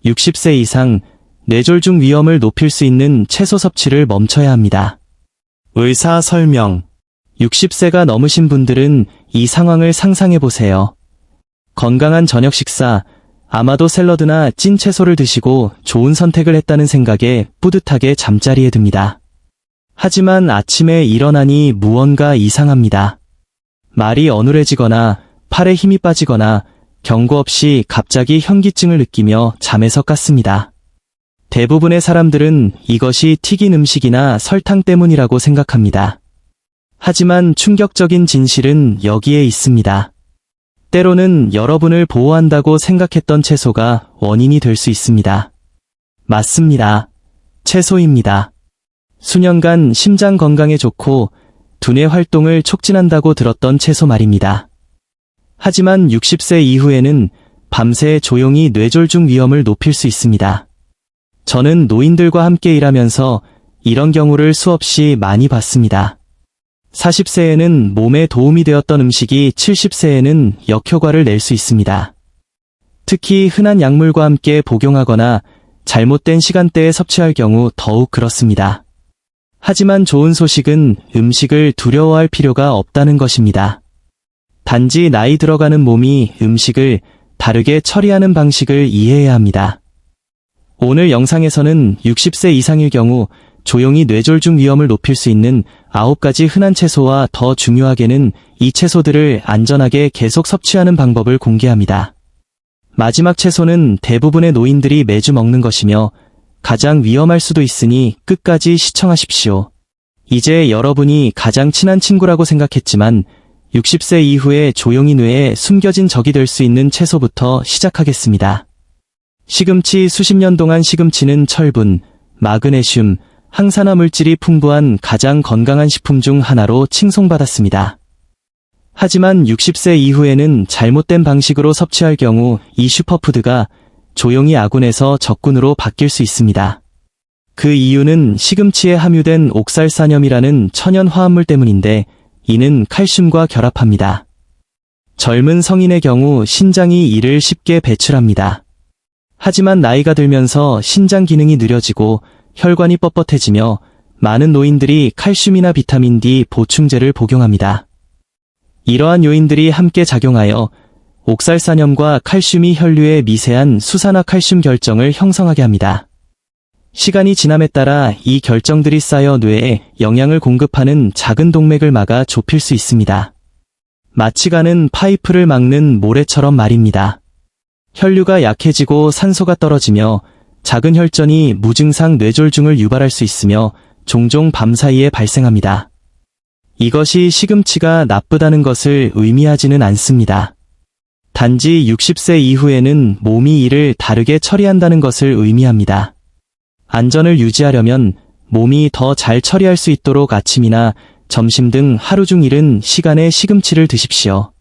60세 이상 뇌졸중 위험을 높일 수 있는 채소 섭취를 멈춰야 합니다. 의사 설명. 60세가 넘으신 분들은 이 상황을 상상해 보세요. 건강한 저녁 식사, 아마도 샐러드나 찐 채소를 드시고 좋은 선택을 했다는 생각에 뿌듯하게 잠자리에 듭니다. 하지만 아침에 일어나니 무언가 이상합니다. 말이 어눌해지거나 팔에 힘이 빠지거나 경고 없이 갑자기 현기증을 느끼며 잠에서 깠습니다. 대부분의 사람들은 이것이 튀긴 음식이나 설탕 때문이라고 생각합니다. 하지만 충격적인 진실은 여기에 있습니다. 때로는 여러분을 보호한다고 생각했던 채소가 원인이 될 수 있습니다. 맞습니다. 채소입니다. 수년간 심장 건강에 좋고 두뇌 활동을 촉진한다고 들었던 채소 말입니다. 하지만 60세 이후에는 밤새 조용히 뇌졸중 위험을 높일 수 있습니다. 저는 노인들과 함께 일하면서 이런 경우를 수없이 많이 봤습니다. 40세에는 몸에 도움이 되었던 음식이 70세에는 역효과를 낼 수 있습니다. 특히 흔한 약물과 함께 복용하거나 잘못된 시간대에 섭취할 경우 더욱 그렇습니다. 하지만 좋은 소식은 음식을 두려워할 필요가 없다는 것입니다. 단지 나이 들어가는 몸이 음식을 다르게 처리하는 방식을 이해해야 합니다. 오늘 영상에서는 60세 이상일 경우 조용히 뇌졸중 위험을 높일 수 있는 9가지 흔한 채소와 더 중요하게는 이 채소들을 안전하게 계속 섭취하는 방법을 공개합니다. 마지막 채소는 대부분의 노인들이 매주 먹는 것이며 가장 위험할 수도 있으니 끝까지 시청하십시오. 이제 여러분이 가장 친한 친구라고 생각했지만 60세 이후에 조용히 뇌에 숨겨진 적이 될 수 있는 채소부터 시작하겠습니다. 시금치. 수십 년 동안 시금치는 철분, 마그네슘, 항산화 물질이 풍부한 가장 건강한 식품 중 하나로 칭송받았습니다. 하지만 60세 이후에는 잘못된 방식으로 섭취할 경우 이 슈퍼푸드가 조용히 아군에서 적군으로 바뀔 수 있습니다. 그 이유는 시금치에 함유된 옥살산염이라는 천연 화합물 때문인데 이는 칼슘과 결합합니다. 젊은 성인의 경우 신장이 이를 쉽게 배출합니다. 하지만 나이가 들면서 신장 기능이 느려지고 혈관이 뻣뻣해지며 많은 노인들이 칼슘이나 비타민 D 보충제를 복용합니다. 이러한 요인들이 함께 작용하여 옥살산염과 칼슘이 혈류의 미세한 수산화 칼슘 결정을 형성하게 합니다. 시간이 지남에 따라 이 결정들이 쌓여 뇌에 영양을 공급하는 작은 동맥을 막아 좁힐 수 있습니다. 마치 가는 파이프를 막는 모래처럼 말입니다. 혈류가 약해지고 산소가 떨어지며 작은 혈전이 무증상 뇌졸중을 유발할 수 있으며 종종 밤사이에 발생합니다. 이것이 시금치가 나쁘다는 것을 의미하지는 않습니다. 단지 60세 이후에는 몸이 이를 다르게 처리한다는 것을 의미합니다. 안전을 유지하려면 몸이 더 잘 처리할 수 있도록 아침이나 점심 등 하루 중 이른 시간에 시금치를 드십시오.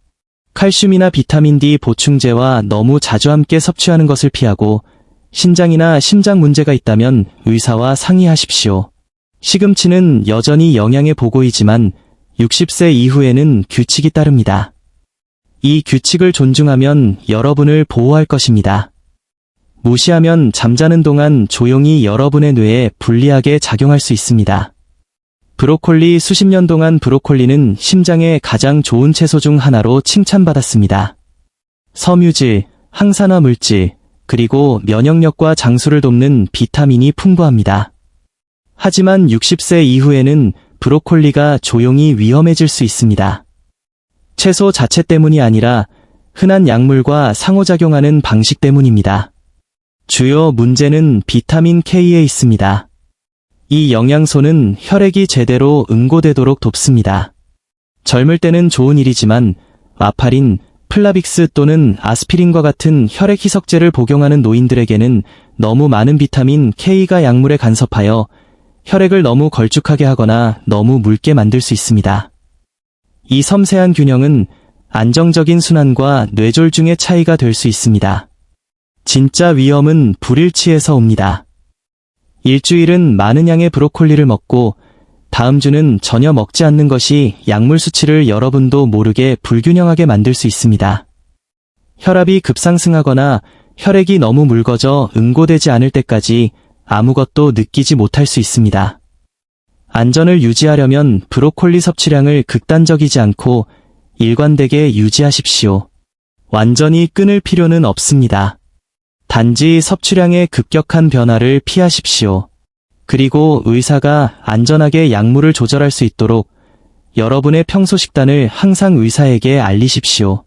칼슘이나 비타민 D 보충제와 너무 자주 함께 섭취하는 것을 피하고 신장이나 심장 문제가 있다면 의사와 상의하십시오. 시금치는 여전히 영양의 보고이지만 60세 이후에는 규칙이 따릅니다. 이 규칙을 존중하면 여러분을 보호할 것입니다. 무시하면 잠자는 동안 조용히 여러분의 뇌에 불리하게 작용할 수 있습니다. 브로콜리. 수십 년 동안 브로콜리는 심장에 가장 좋은 채소 중 하나로 칭찬받았습니다. 섬유질, 항산화 물질, 그리고 면역력과 장수를 돕는 비타민이 풍부합니다. 하지만 60세 이후에는 브로콜리가 조용히 위험해질 수 있습니다. 채소 자체 때문이 아니라 흔한 약물과 상호작용하는 방식 때문입니다. 주요 문제는 비타민 K에 있습니다. 이 영양소는 혈액이 제대로 응고되도록 돕습니다. 젊을 때는 좋은 일이지만 와파린, 플라빅스 또는 아스피린과 같은 혈액 희석제를 복용하는 노인들에게는 너무 많은 비타민 K가 약물에 간섭하여 혈액을 너무 걸쭉하게 하거나 너무 묽게 만들 수 있습니다. 이 섬세한 균형은 안정적인 순환과 뇌졸중의 차이가 될 수 있습니다. 진짜 위험은 불일치에서 옵니다. 일주일은 많은 양의 브로콜리를 먹고 다음 주는 전혀 먹지 않는 것이 약물 수치를 여러분도 모르게 불균형하게 만들 수 있습니다. 혈압이 급상승하거나 혈액이 너무 묽어져 응고되지 않을 때까지 아무것도 느끼지 못할 수 있습니다. 안전을 유지하려면 브로콜리 섭취량을 극단적이지 않고 일관되게 유지하십시오. 완전히 끊을 필요는 없습니다. 단지 섭취량의 급격한 변화를 피하십시오. 그리고 의사가 안전하게 약물을 조절할 수 있도록 여러분의 평소 식단을 항상 의사에게 알리십시오.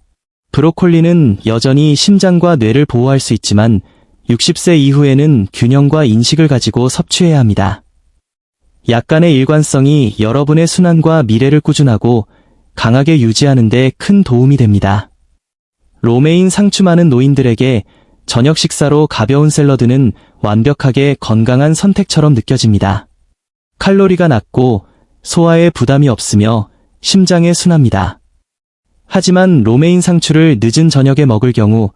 브로콜리는 여전히 심장과 뇌를 보호할 수 있지만 60세 이후에는 균형과 인식을 가지고 섭취해야 합니다. 약간의 일관성이 여러분의 순환과 미래를 꾸준하고 강하게 유지하는 데 큰 도움이 됩니다. 로메인 상추 많은 노인들에게 저녁 식사로 가벼운 샐러드는 완벽하게 건강한 선택처럼 느껴집니다. 칼로리가 낮고 소화에 부담이 없으며 심장에 순합니다. 하지만 로메인 상추를 늦은 저녁에 먹을 경우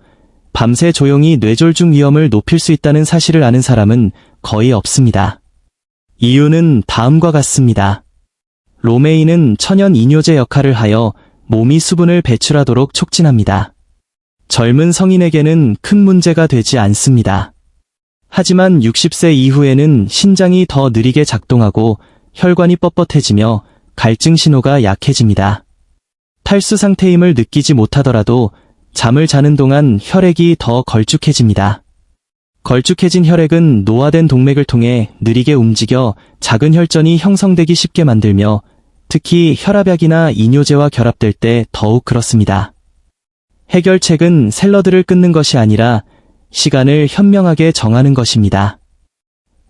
밤새 조용히 뇌졸중 위험을 높일 수 있다는 사실을 아는 사람은 거의 없습니다. 이유는 다음과 같습니다. 로메인은 천연 이뇨제 역할을 하여 몸이 수분을 배출하도록 촉진합니다. 젊은 성인에게는 큰 문제가 되지 않습니다. 하지만 60세 이후에는 신장이 더 느리게 작동하고 혈관이 뻣뻣해지며 갈증 신호가 약해집니다. 탈수 상태임을 느끼지 못하더라도 잠을 자는 동안 혈액이 더 걸쭉해집니다. 걸쭉해진 혈액은 노화된 동맥을 통해 느리게 움직여 작은 혈전이 형성되기 쉽게 만들며 특히 혈압약이나 이뇨제와 결합될 때 더욱 그렇습니다. 해결책은 샐러드를 끊는 것이 아니라 시간을 현명하게 정하는 것입니다.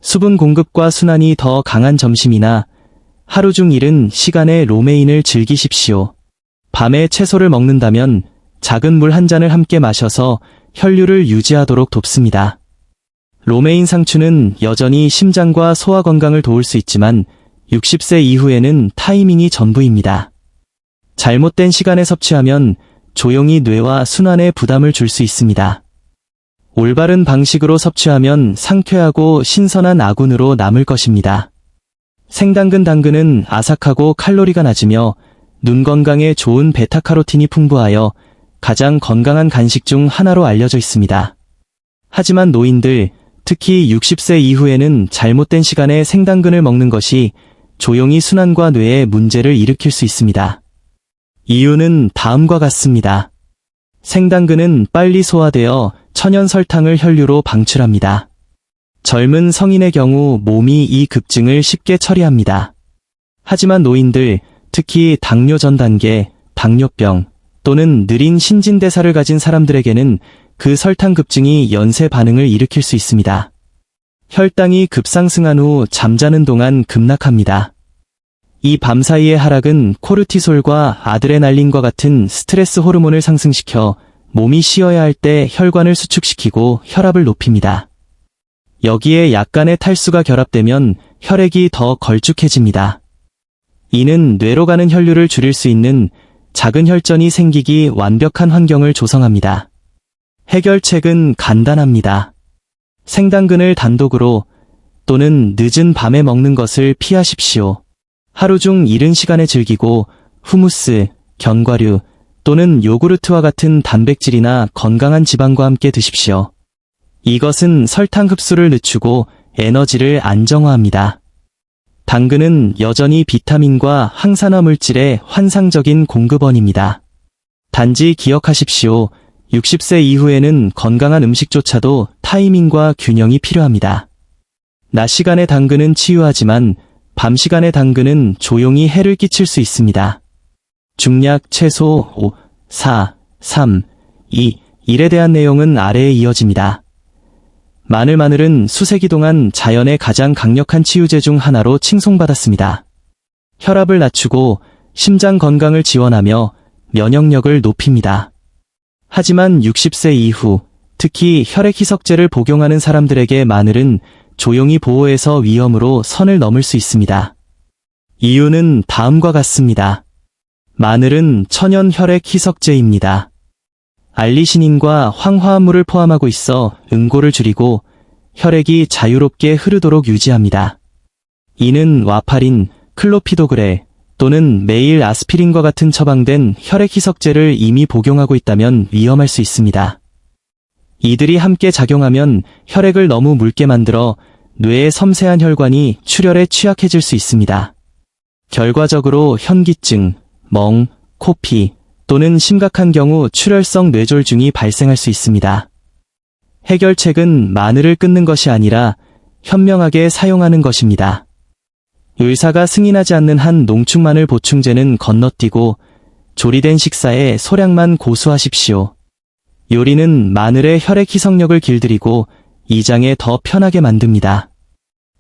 수분 공급과 순환이 더 강한 점심이나 하루 중 이른 시간에 로메인을 즐기십시오. 밤에 채소를 먹는다면 작은 물 한 잔을 함께 마셔서 혈류를 유지하도록 돕습니다. 로메인 상추는 여전히 심장과 소화 건강을 도울 수 있지만 60세 이후에는 타이밍이 전부입니다. 잘못된 시간에 섭취하면 조용히 뇌와 순환에 부담을 줄 수 있습니다. 올바른 방식으로 섭취하면 상쾌하고 신선한 아군으로 남을 것입니다. 생당근 당근은 아삭하고 칼로리가 낮으며 눈 건강에 좋은 베타카로틴이 풍부하여 가장 건강한 간식 중 하나로 알려져 있습니다. 하지만 노인들, 특히 60세 이후에는 잘못된 시간에 생당근을 먹는 것이 조용히 순환과 뇌에 문제를 일으킬 수 있습니다. 이유는 다음과 같습니다. 생당근은 빨리 소화되어 천연 설탕을 혈류로 방출합니다. 젊은 성인의 경우 몸이 이 급증을 쉽게 처리합니다. 하지만 노인들, 특히 당뇨 전 단계, 당뇨병 또는 느린 신진대사를 가진 사람들에게는 그 설탕 급증이 연쇄 반응을 일으킬 수 있습니다. 혈당이 급상승한 후 잠자는 동안 급락합니다. 이 밤 사이의 하락은 코르티솔과 아드레날린과 같은 스트레스 호르몬을 상승시켜 몸이 쉬어야 할 때 혈관을 수축시키고 혈압을 높입니다. 여기에 약간의 탈수가 결합되면 혈액이 더 걸쭉해집니다. 이는 뇌로 가는 혈류를 줄일 수 있는 작은 혈전이 생기기 완벽한 환경을 조성합니다. 해결책은 간단합니다. 생당근을 단독으로 또는 늦은 밤에 먹는 것을 피하십시오. 하루 중 이른 시간에 즐기고 후무스, 견과류 또는 요구르트와 같은 단백질이나 건강한 지방과 함께 드십시오. 이것은 설탕 흡수를 늦추고 에너지를 안정화합니다. 당근은 여전히 비타민과 항산화 물질의 환상적인 공급원입니다. 단지 기억하십시오. 60세 이후에는 건강한 음식조차도 타이밍과 균형이 필요합니다. 낮 시간의 당근은 치유하지만 밤 시간의 당근은 조용히 해를 끼칠 수 있습니다. 중략 최소 5, 4, 3, 2, 1에 대한 내용은 아래에 이어집니다. 마늘은 수세기 동안 자연의 가장 강력한 치유제 중 하나로 칭송받았습니다. 혈압을 낮추고 심장 건강을 지원하며 면역력을 높입니다. 하지만 60세 이후, 특히 혈액 희석제를 복용하는 사람들에게 마늘은 조용히 보호해서 위험으로 선을 넘을 수 있습니다. 이유는 다음과 같습니다. 마늘은 천연 혈액 희석제입니다. 알리시닌과 황화합물을 포함하고 있어 응고를 줄이고 혈액이 자유롭게 흐르도록 유지합니다. 이는 와파린, 클로피도그레 또는 매일 아스피린과 같은 처방된 혈액 희석제를 이미 복용하고 있다면 위험할 수 있습니다. 이들이 함께 작용하면 혈액을 너무 묽게 만들어 뇌의 섬세한 혈관이 출혈에 취약해질 수 있습니다. 결과적으로 현기증, 멍, 코피 또는 심각한 경우 출혈성 뇌졸중이 발생할 수 있습니다. 해결책은 마늘을 끊는 것이 아니라 현명하게 사용하는 것입니다. 의사가 승인하지 않는 한 농축마늘 보충제는 건너뛰고 조리된 식사에 소량만 고수하십시오. 요리는 마늘의 혈액 희석력을 길들이고 이장에 더 편하게 만듭니다.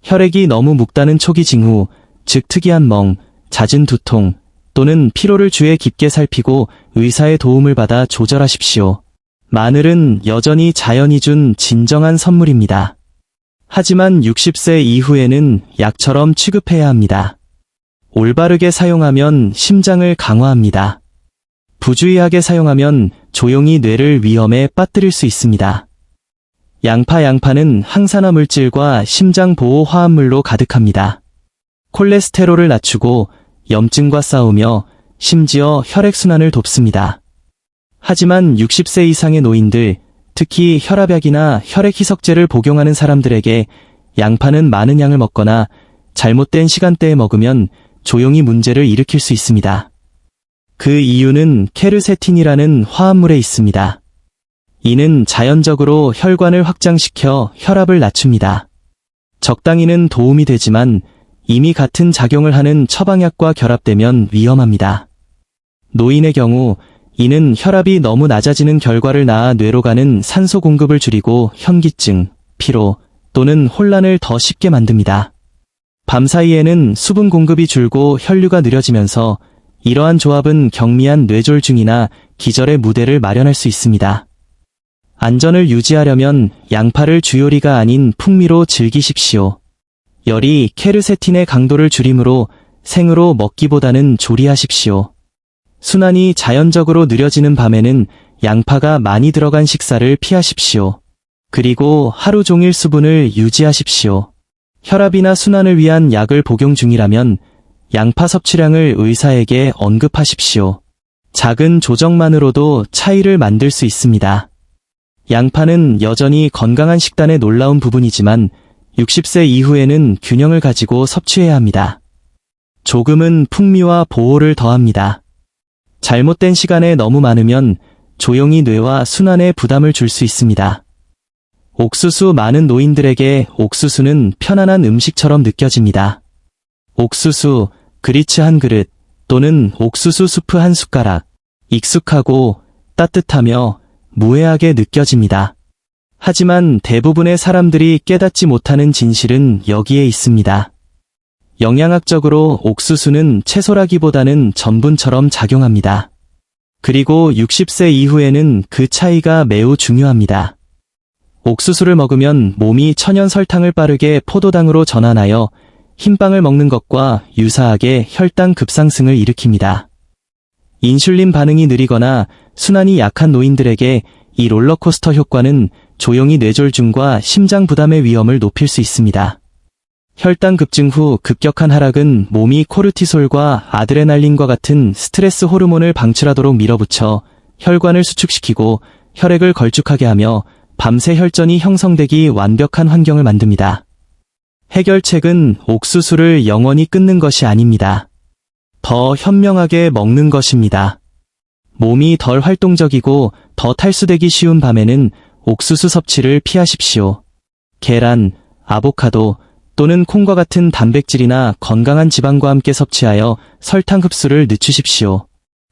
혈액이 너무 묵다는 초기 징후, 즉 특이한 멍, 잦은 두통 또는 피로를 주의 깊게 살피고 의사의 도움을 받아 조절하십시오. 마늘은 여전히 자연이 준 진정한 선물입니다. 하지만 60세 이후에는 약처럼 취급해야 합니다. 올바르게 사용하면 심장을 강화합니다. 부주의하게 사용하면 조용히 뇌를 위험에 빠뜨릴 수 있습니다. 양파는 항산화 물질과 심장 보호 화합물로 가득합니다. 콜레스테롤을 낮추고 염증과 싸우며 심지어 혈액순환을 돕습니다. 하지만 60세 이상의 노인들, 특히 혈압약이나 혈액 희석제를 복용하는 사람들에게 양파는 많은 양을 먹거나 잘못된 시간대에 먹으면 조용히 문제를 일으킬 수 있습니다. 그 이유는 케르세틴이라는 화합물에 있습니다. 이는 자연적으로 혈관을 확장시켜 혈압을 낮춥니다. 적당히는 도움이 되지만 이미 같은 작용을 하는 처방약과 결합되면 위험합니다. 노인의 경우 이는 혈압이 너무 낮아지는 결과를 낳아 뇌로 가는 산소 공급을 줄이고 현기증, 피로 또는 혼란을 더 쉽게 만듭니다. 밤사이에는 수분 공급이 줄고 혈류가 느려지면서 이러한 조합은 경미한 뇌졸중이나 기절의 무대를 마련할 수 있습니다. 안전을 유지하려면 양파를 주요리가 아닌 풍미로 즐기십시오. 열이 케르세틴의 강도를 줄이므로 생으로 먹기보다는 조리하십시오. 순환이 자연적으로 느려지는 밤에는 양파가 많이 들어간 식사를 피하십시오. 그리고 하루 종일 수분을 유지하십시오. 혈압이나 순환을 위한 약을 복용 중이라면 양파 섭취량을 의사에게 언급하십시오. 작은 조정만으로도 차이를 만들 수 있습니다. 양파는 여전히 건강한 식단의 놀라운 부분이지만 60세 이후에는 균형을 가지고 섭취해야 합니다. 조금은 풍미와 보호를 더합니다. 잘못된 시간에 너무 많으면 조용히 뇌와 순환에 부담을 줄 수 있습니다. 옥수수 많은 노인들에게 옥수수는 편안한 음식처럼 느껴집니다. 옥수수, 그리츠 한 그릇 또는 옥수수 수프 한 숟가락, 익숙하고 따뜻하며 무해하게 느껴집니다. 하지만 대부분의 사람들이 깨닫지 못하는 진실은 여기에 있습니다. 영양학적으로 옥수수는 채소라기보다는 전분처럼 작용합니다. 그리고 60세 이후에는 그 차이가 매우 중요합니다. 옥수수를 먹으면 몸이 천연 설탕을 빠르게 포도당으로 전환하여 흰빵을 먹는 것과 유사하게 혈당 급상승을 일으킵니다. 인슐린 반응이 느리거나 순환이 약한 노인들에게 이 롤러코스터 효과는 조용히 뇌졸중과 심장 부담의 위험을 높일 수 있습니다. 혈당 급증 후 급격한 하락은 몸이 코르티솔과 아드레날린과 같은 스트레스 호르몬을 방출하도록 밀어붙여 혈관을 수축시키고 혈액을 걸쭉하게 하며 밤새 혈전이 형성되기 완벽한 환경을 만듭니다. 해결책은 옥수수를 영원히 끊는 것이 아닙니다. 더 현명하게 먹는 것입니다. 몸이 덜 활동적이고 더 탈수되기 쉬운 밤에는 옥수수 섭취를 피하십시오. 계란, 아보카도 또는 콩과 같은 단백질이나 건강한 지방과 함께 섭취하여 설탕 흡수를 늦추십시오.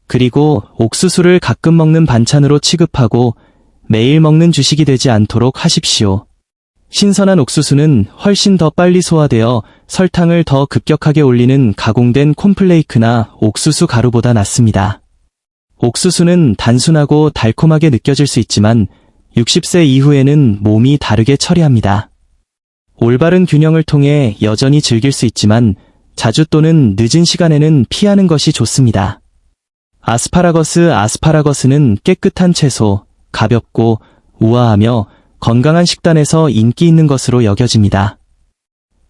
그리고 옥수수를 가끔 먹는 반찬으로 취급하고 매일 먹는 주식이 되지 않도록 하십시오. 신선한 옥수수는 훨씬 더 빨리 소화되어 설탕을 더 급격하게 올리는 가공된 콘플레이크나 옥수수 가루보다 낫습니다. 옥수수는 단순하고 달콤하게 느껴질 수 있지만 60세 이후에는 몸이 다르게 처리합니다. 올바른 균형을 통해 여전히 즐길 수 있지만 자주 또는 늦은 시간에는 피하는 것이 좋습니다. 아스파라거스는 깨끗한 채소, 가볍고 우아하며 건강한 식단에서 인기 있는 것으로 여겨집니다.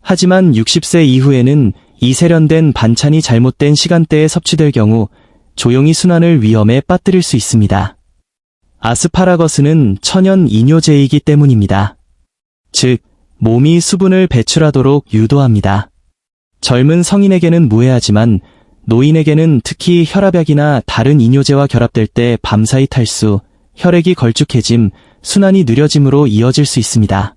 하지만 60세 이후에는 이 세련된 반찬이 잘못된 시간대에 섭취될 경우 조용히 순환을 위험에 빠뜨릴 수 있습니다. 아스파라거스는 천연 이뇨제이기 때문입니다. 즉, 몸이 수분을 배출하도록 유도합니다. 젊은 성인에게는 무해하지만 노인에게는 특히 혈압약이나 다른 이뇨제와 결합될 때 밤사이 탈수, 혈액이 걸쭉해짐, 순환이 느려짐으로 이어질 수 있습니다.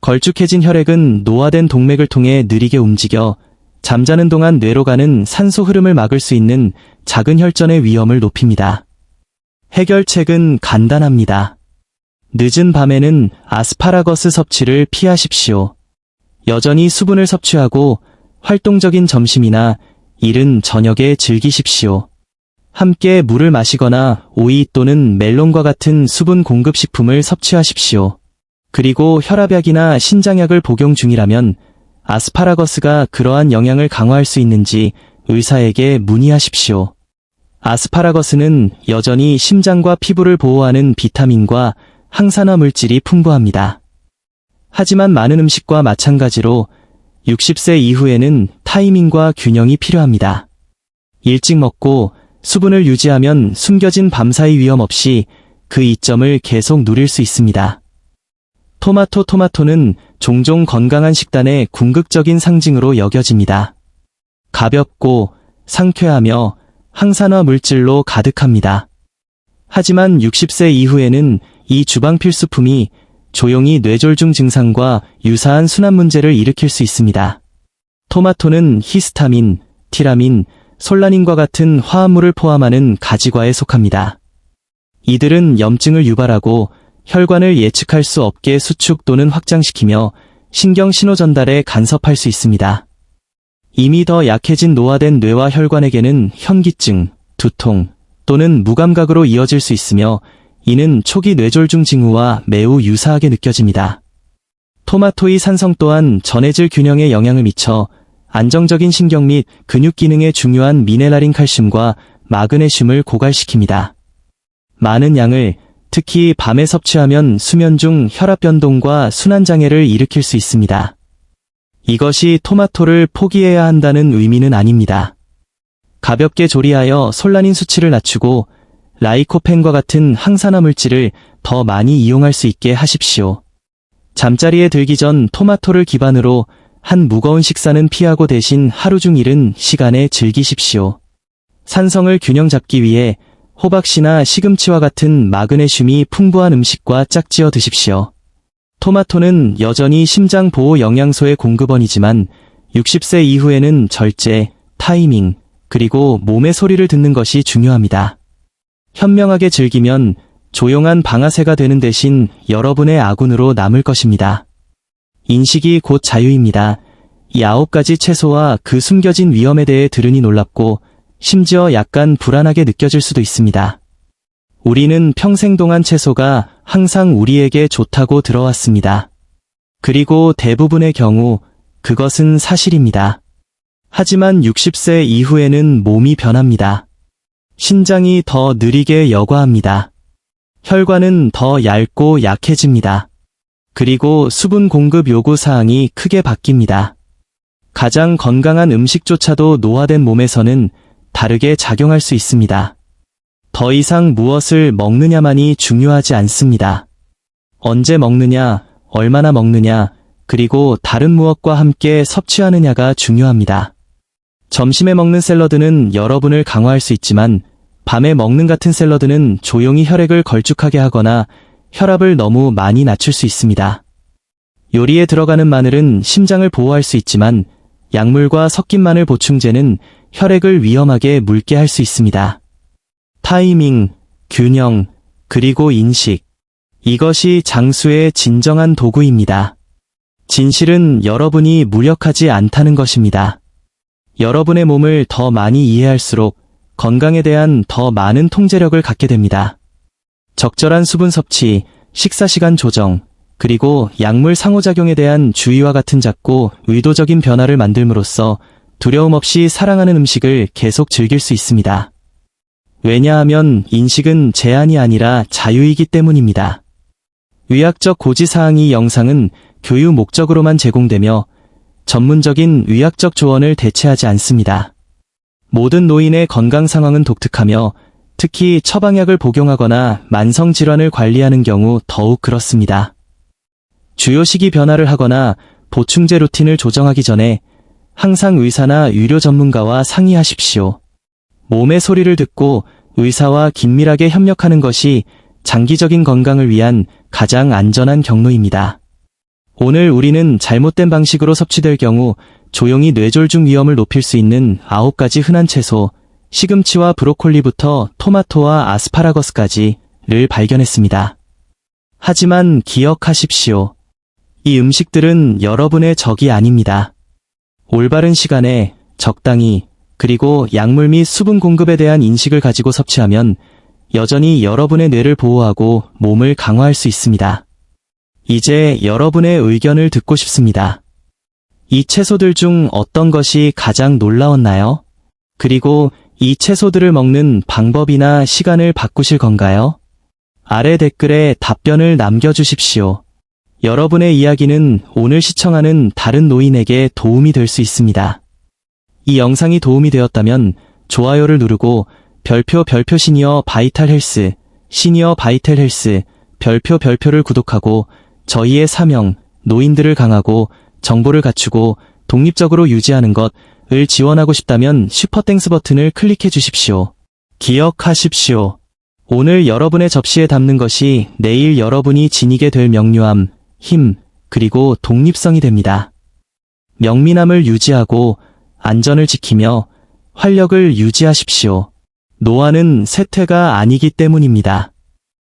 걸쭉해진 혈액은 노화된 동맥을 통해 느리게 움직여 잠자는 동안 뇌로 가는 산소 흐름을 막을 수 있는 작은 혈전의 위험을 높입니다. 해결책은 간단합니다. 늦은 밤에는 아스파라거스 섭취를 피하십시오. 여전히 수분을 섭취하고 활동적인 점심이나 이른 저녁에 즐기십시오. 함께 물을 마시거나 오이 또는 멜론과 같은 수분 공급 식품을 섭취하십시오. 그리고 혈압약이나 신장약을 복용 중이라면 아스파라거스가 그러한 영향을 강화할 수 있는지 의사에게 문의하십시오. 아스파라거스는 여전히 심장과 피부를 보호하는 비타민과 항산화 물질이 풍부합니다. 하지만 많은 음식과 마찬가지로 60세 이후에는 타이밍과 균형이 필요합니다. 일찍 먹고 수분을 유지하면 숨겨진 밤사이 위험 없이 그 이점을 계속 누릴 수 있습니다. 토마토는 종종 건강한 식단의 궁극적인 상징으로 여겨집니다. 가볍고 상쾌하며 항산화 물질로 가득합니다. 하지만 60세 이후에는 이 주방 필수품이 조용히 뇌졸중 증상과 유사한 순환 문제를 일으킬 수 있습니다. 토마토는 히스타민, 티라민, 솔라닌과 같은 화합물을 포함하는 가지과에 속합니다. 이들은 염증을 유발하고 혈관을 예측할 수 없게 수축 또는 확장시키며 신경 신호 전달에 간섭할 수 있습니다. 이미 더 약해진 노화된 뇌와 혈관에게는 현기증, 두통 또는 무감각으로 이어질 수 있으며 이는 초기 뇌졸중 징후와 매우 유사하게 느껴집니다. 토마토의 산성 또한 전해질 균형에 영향을 미쳐 안정적인 신경 및 근육 기능에 중요한 미네랄인 칼슘과 마그네슘을 고갈시킵니다. 많은 양을 특히 밤에 섭취하면 수면 중 혈압 변동과 순환장애를 일으킬 수 있습니다. 이것이 토마토를 포기해야 한다는 의미는 아닙니다. 가볍게 조리하여 솔라닌 수치를 낮추고 라이코펜과 같은 항산화 물질을 더 많이 이용할 수 있게 하십시오. 잠자리에 들기 전 토마토를 기반으로 한 무거운 식사는 피하고 대신 하루 중 이른 시간에 즐기십시오. 산성을 균형 잡기 위해 호박씨나 시금치와 같은 마그네슘이 풍부한 음식과 짝지어 드십시오. 토마토는 여전히 심장 보호 영양소의 공급원이지만 60세 이후에는 절제, 타이밍, 그리고 몸의 소리를 듣는 것이 중요합니다. 현명하게 즐기면 조용한 방아쇠가 되는 대신 여러분의 아군으로 남을 것입니다. 인식이 곧 자유입니다. 이 9가지 채소와 그 숨겨진 위험에 대해 들으니 놀랍고 심지어 약간 불안하게 느껴질 수도 있습니다. 우리는 평생 동안 채소가 항상 우리에게 좋다고 들어왔습니다. 그리고 대부분의 경우 그것은 사실입니다. 하지만 60세 이후에는 몸이 변합니다. 신장이 더 느리게 여과합니다. 혈관은 더 얇고 약해집니다. 그리고 수분 공급 요구 사항이 크게 바뀝니다. 가장 건강한 음식조차도 노화된 몸에서는 다르게 작용할 수 있습니다. 더 이상 무엇을 먹느냐만이 중요하지 않습니다. 언제 먹느냐, 얼마나 먹느냐, 그리고 다른 무엇과 함께 섭취하느냐가 중요합니다. 점심에 먹는 샐러드는 여러분을 강화할 수 있지만 밤에 먹는 같은 샐러드는 조용히 혈액을 걸쭉하게 하거나 혈압을 너무 많이 낮출 수 있습니다. 요리에 들어가는 마늘은 심장을 보호할 수 있지만 약물과 섞인 마늘 보충제는 혈액을 위험하게 묽게 할 수 있습니다. 타이밍, 균형, 그리고 인식. 이것이 장수의 진정한 도구입니다. 진실은 여러분이 무력하지 않다는 것입니다. 여러분의 몸을 더 많이 이해할수록 건강에 대한 더 많은 통제력을 갖게 됩니다. 적절한 수분 섭취, 식사 시간 조정, 그리고 약물 상호작용에 대한 주의와 같은 작고 의도적인 변화를 만들므로써 두려움 없이 사랑하는 음식을 계속 즐길 수 있습니다. 왜냐하면 인식은 제한이 아니라 자유이기 때문입니다. 의학적 고지사항 이 영상은 교육 목적으로만 제공되며 전문적인 의학적 조언을 대체하지 않습니다. 모든 노인의 건강 상황은 독특하며 특히 처방약을 복용하거나 만성질환을 관리하는 경우 더욱 그렇습니다. 주요 시기 변화를 하거나 보충제 루틴을 조정하기 전에 항상 의사나 의료 전문가와 상의하십시오. 몸의 소리를 듣고 의사와 긴밀하게 협력하는 것이 장기적인 건강을 위한 가장 안전한 경로입니다. 오늘 우리는 잘못된 방식으로 섭취될 경우 조용히 뇌졸중 위험을 높일 수 있는 9가지 흔한 채소, 시금치와 브로콜리부터 토마토와 아스파라거스까지를 발견했습니다. 하지만 기억하십시오. 이 음식들은 여러분의 적이 아닙니다. 올바른 시간에 적당히 그리고 약물 및 수분 공급에 대한 인식을 가지고 섭취하면 여전히 여러분의 뇌를 보호하고 몸을 강화할 수 있습니다. 이제 여러분의 의견을 듣고 싶습니다. 이 채소들 중 어떤 것이 가장 놀라웠나요? 그리고 이 채소들을 먹는 방법이나 시간을 바꾸실 건가요? 아래 댓글에 답변을 남겨주십시오. 여러분의 이야기는 오늘 시청하는 다른 노인에게 도움이 될 수 있습니다. 이 영상이 도움이 되었다면 좋아요를 누르고 별표 시니어 바이탈 헬스, 별표를 구독하고 저희의 사명, 노인들을 강하고 정보를 갖추고 독립적으로 유지하는 것을 지원하고 싶다면 슈퍼땡스 버튼을 클릭해 주십시오. 기억하십시오. 오늘 여러분의 접시에 담는 것이 내일 여러분이 지니게 될 명료함, 힘, 그리고 독립성이 됩니다. 명민함을 유지하고 안전을 지키며 활력을 유지하십시오. 노화는 쇠퇴가 아니기 때문입니다.